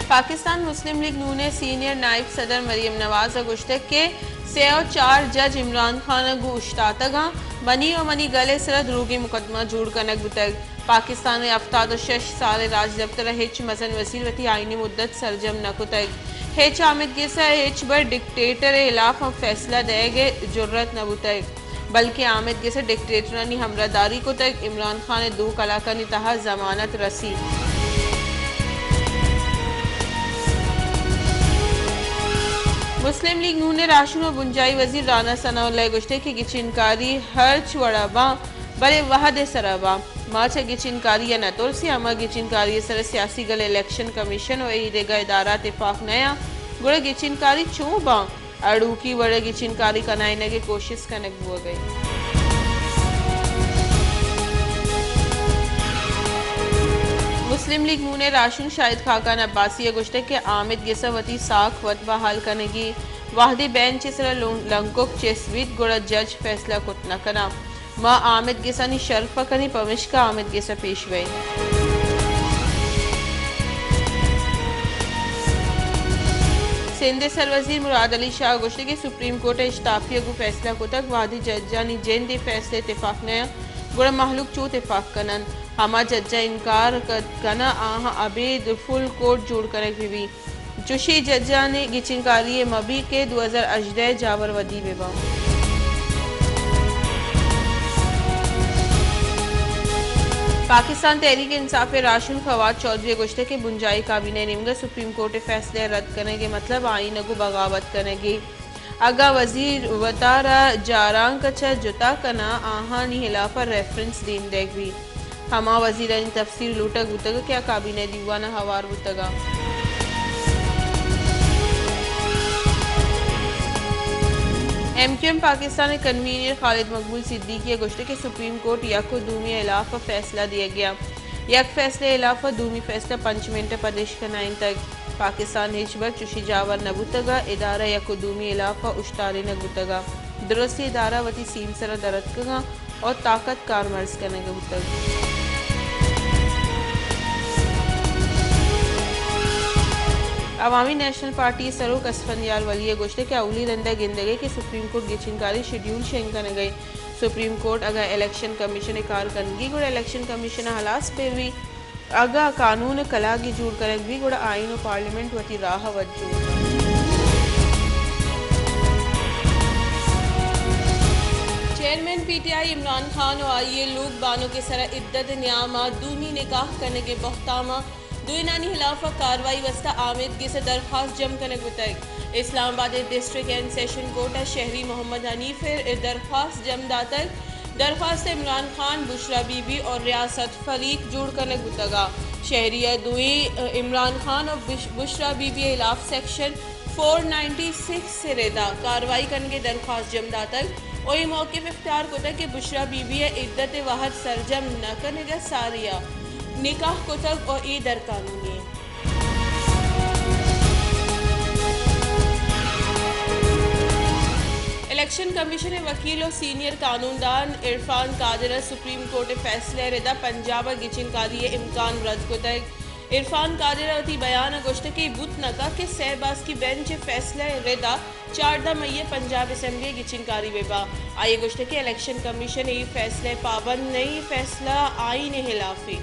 पाकिस्तान मुस्लिम league नून ने senior नायब सदर मरियम नवाज गुश्तक के से और 4 जज इमरान खान गु उश्तातगा मनी और मनी गले सर द्रूगी मुकदमा जुड़ कनक बुतग पाकिस्तान में 76 साल राज दफ्तर हेच मजन वसीर वती आईनी मुद्दत सरजम नकुतग हेच आमिद गिसा हेच बर डिक्टेटर खिलाफ फैसला देगे जुर्रत नबुतग बल्कि आमिद गिसा डिक्टेटरानी हमरादारी को तक इमरान खान ने 2 कलाकनी तहा जमानत रसी। मुस्लिम लीग नून ने राशन और बुंजाई वजीर राना सनाउल्लाह गुश्ते की गिचिनकारी हर छुड़ाबा बड़े वहद सरबा माच गिचिनकारी या नतुरसी अमा गिचिनकारी सर सियासी गल इलेक्शन कमीशन और ईदेगा इदारा इतफाक नया गुड़ गिचिनकारी चूँ बा अड़ू की बड़े गिचिनकारी कनाइने की कोशिश कनक हुआ गई। मुस्लिम लीग नून ने राशन शाहिद खाकान अब्बासी गुश्ते के आमिद गिसवती साख वत बहाल करने की वाहदी बेंच सर लंकुक चेसवीत गुड़ जज फैसला कुत न कना माँ आमिद गिसानी शर्फ कनी पमिश का आमिद गिसा पेश गई। सिंध सर वजीर मुराद अली शाह गुश्ते के सुप्रीम कोर्ट इश्ताफिया को फैसला को तक वादी जजानी जेन दे फैसले इतफाक नया गुड़ महलूक चो इतफाक कनन हमा जज्जा इनकार कना आहा अबेद फुल कोर्ट जोड़ कर भी चुशी जज्जा ने गिचिनकारी मबी के 2018 जावर वदी बेबा। पाकिस्तान तहरीक इंसाफ राशन फवाद चौधरी गुश्ते के बुंजाई काबीने निमगा सुप्रीम कोर्ट फैसले रद्द करने के मतलब आइन को बगावत करेगी अगा वजीर वतारा जारांग कचा जुता कना आहानी हिलाफा रेफरेंस दीन देख भी हमा वजीर तफसीर लूटा गुतगा क्या काबीने दीवाना हवार गुतगा। एमक्यूएम पाकिस्तान कन्वीनर खालिद मकबूल सिद्दीकी गुश्ते के सुप्रीम कोर्ट यको दूमी इलाफा फैसला दिया गया यक फैसले इलाफा दूमी फैसला 5 मिनट प्रदेश कनाइन तक पाकिस्तान हिजबर चुशी जावर नबुतगा इदारा यको दूमी इलाफा उश्तारे नबुतगा दुरुस्ती इदारा वती सीम सर दरतगा और ताकत कार मर्ज करने गबुतग। अवामी नेशनल पार्टी सरोक असफंदियार वली गुश्ते के अवली रंदा गिंदगे के सुप्रीम कोर्ट गिचिनकारी शेड्यूल शेंकन गई सुप्रीम कोर्ट अगर इलेक्शन कमीशन कार कनगी गुड़ इलेक्शन कमीशन हलास पे भी अगा कानून कला की जूड़ कर भी गुड़ आइन और पार्लियामेंट वती राह वजू। चेयरमैन पीटीआई इमरान खान और आईए लोग बानों के सरा इद्दत न्यामा दूनी निकाह करने के बख्तामा दुनानी खिलाफ कार्रवाई वस्ता आमिद के से दरख्वास्त जम करने गुतक Islamabad district and session court शहरी मोहम्मद हनीफ दरख्वास्त जम दातक दरख्वास्त इमरान खान बुशरा बीबी और रियासत फरीक जोड़ करने गुतगा शहरिया दुई इमरान खान और बुशरा बीबी खिलाफ सेक्शन 496 से रेदा कार्रवाई करने के दरख्वास्त जम दातक और ये मौके पर इख्तियार गुतक के बुशरा बीबी इद्दत वाहद सरजम न करने सारिया निकाह कुतब और ई दर कानूनी। इलेक्शन कमीशन वकील और सीनियर कानूनदान इरफान कादिर सुप्रीम कोर्ट फैसले रिदा पंजाब गिचिनकारी इम्कान रद्द कुतक इरफान कादिर अति बयान गोश्त के बुत नका के सहबाज की बेंच फैसले रिदा 4 मई पंजाब असम्बली गिचिनकारी बेबा आइए गोश्त के इलेक्शन कमीशन ये फैसले पाबंद नहीं फैसला आईन खिलाफी।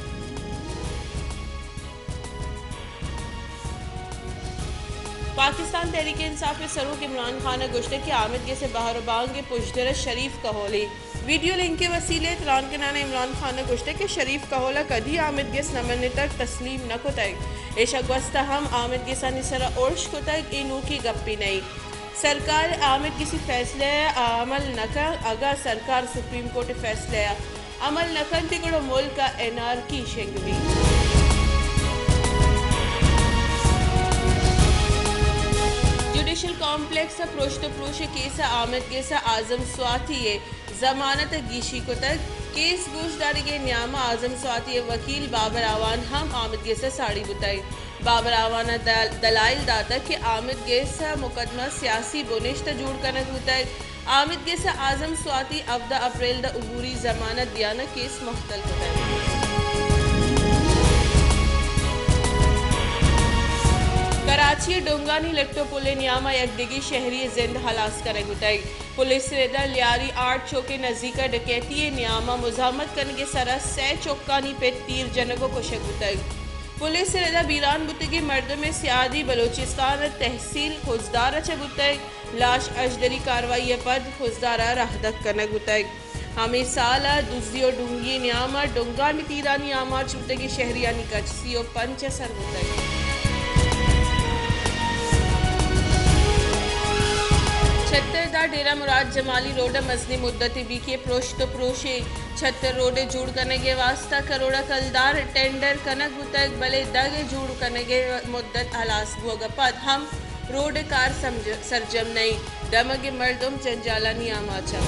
पाकिस्तान तहरीक इंसाफ के सरूक इमरान खान गुश्ते के आमिद के से बाहर बांग के पुशदर शरीफ कहोली वीडियो लिंक के वसीले तरान के नाना इमरान खान गुश्ते के शरीफ कहोला कदी आमिद के नमन तक तस्लीम न कुतक एशगवस्ता हम आमिद के सन सरा उर्श कुतक इनू की गप्पी नहीं सरकार आमिद किसी फैसले अमल न कर अगर सरकार सुप्रीम कोर्ट फैसले अमल न कर तिगड़ो मुल्क का एनआर की शेंगवी। Judicial complex प्रोश case आमिद case Azam Swati जमानत गीशी को तक केस गोशदारी के न्यामा आजम स्वाति वकील बाबर आवान हम आमिद केस साड़ी बुताई बाबर आवाना दलाइल दाता के आमिद केस मुकदमा सियासी बुनिश्त जोड़ करने बुताई आमिद केस आजम स्वाति 14 अप्रैल द उबूरी जमानत दियाना केस मुख्तल बुताई। कराची डोंगानी लट्टो पुले नियामा यकदिगी शहरी जिंद हलास करे गुताई पुलिस रेदा लियारी 8 चौके नजदीक डकैती नियामा मुजामत करने के सरा 6 चौकानी पे तीर जनगो को शगुताई पुलिस रेदा बीरान बुतगी मर्द में सियादी बलोचिस्तान तहसील खुजदारा चगुताई लाश अजदरी कार्रवाई पद खुजदारा राहदक करने गुताई हमें साला दुजियो डूंगी नियामा डोंगा तीरा नियामा चुतगी शहरियानी कचसियो पंच सरगुताई छत्तर डेरा मुराद जमाली रोड मजनी मुद्दत बी के प्रोश तो प्रोशे छत्तर रोडे जुड़ करने के वास्ता करोड़ा कलदार टेंडर कनक बुतक भले दगे जुड़ करने के मुद्दत हलास हुआ पद हम रोड कार सरजम नहीं दमगे मर्दम जंजाला नियामाचा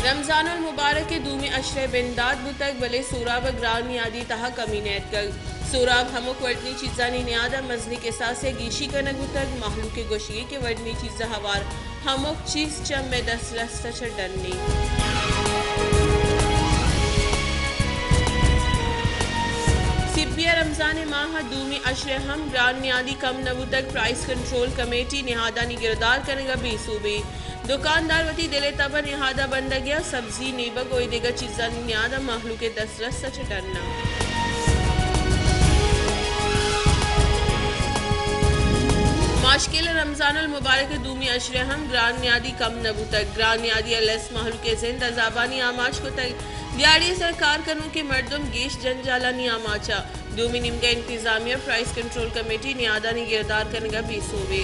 रमजानुल मुबारक के दूमी अशरे बिंदाद बुतक भले सूराब ग्राम यादी तहा कमी नैत गल सूराब हमक वडनी चीज़ा नियादा मजनी के साथ से गीशी कनक बुतक माहलू के गोशी के वडनी चीज़ा हवार हमक चीज चम में 10 रस्ता डननी सिपिया रमजान माह दूमी अशरे हम ग्राम नियादी कम नबुतक प्राइस कंट्रोल कमेटी निहादा नि गिरदार करेगा बेसूबे दुकानदार वती दिले तब निहादा बंद गया सब्जी नीबा कोई देगा चीज़ा नियादा माहलू के 10 रस्ता डनना माशकिल रमजानुल मुबारक दूमी अशरे हम ग्रान न्यादी कम नबू तक ग्रान न्यादी अलस महल के जिंद अजाबानी आमाश को तक दियाड़ी सरकार करूँ के मर्दम गेश जंजाला नी आमाचा दूमी निमगा इंतजामिया प्राइस कंट्रोल कमेटी नियादा ने गिरदार करने का बेसूबे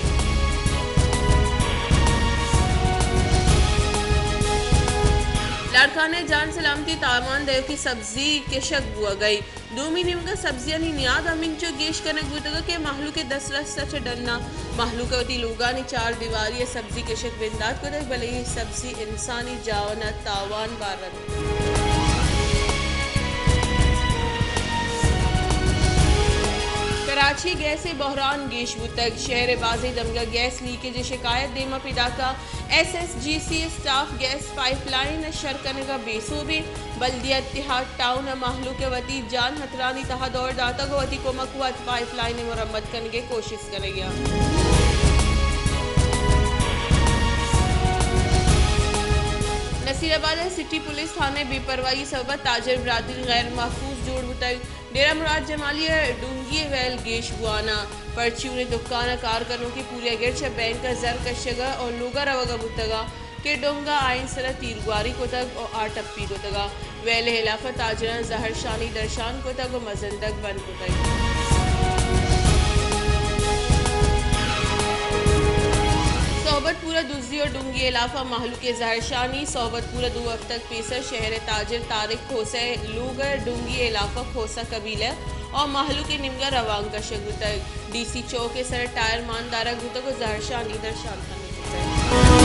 लाड़काने जान सलामती तामान देव की सब्जी के शक बुआ गई दूमी निमगा सब्जियां नी नियाद अमिंचो गेश कनक बुतगा के महलू के 10 रस्ता डरना महलू का वती लूगा ने 4 दीवारी सब्जी के शक बिंदात को देख भले ही सब्जी इंसानी जावना तावान बारन कराची गैस बहरान गेश बुतक शहर बाजी दमगा गैस लीकेज शिकायत देमा पिदा का SSGC staff gas pipeline sir करने का बेसूबे बल्दिया इत्तिहाद टाउन महलू के वती जान हतरानी तहा दौड़ दाता को वती को मकुआत पाइपलाइन मुरम्मत करने की कोशिश करेगा नसीराबाद सिटी पुलिस थाने बेपरवाही सबब ताजर बरादरी गैर महफूज जोड़ बुतक डेरा मुराद जमाली डूंगी वैल गेश बुआना पर्ची उन्हें दुकान कारकनों की पूरी अगरच बैंक का जर कशगा और लोगा रवगा बुतगा के डोंगा आइन सरा तीरगुआरी को तक और आटप्पी को तगा वैले हिलाफा ताजरा जहर शानी दर्शान को तक और मजंदक बन को तक सोबत पूरा दूसरी और डूंगी इलाफा महलू के जहरशानी सोबत पूरा 2 हफ्ते तक पेशर शहर ताजिर तारिक खोसा लूगर डूंगी इलाफा खोसा कबीला और महलू के निमगा रवांग का शगुतक DC चौक के सर टायर मानदारा गुतक को जहरशानी दर्शान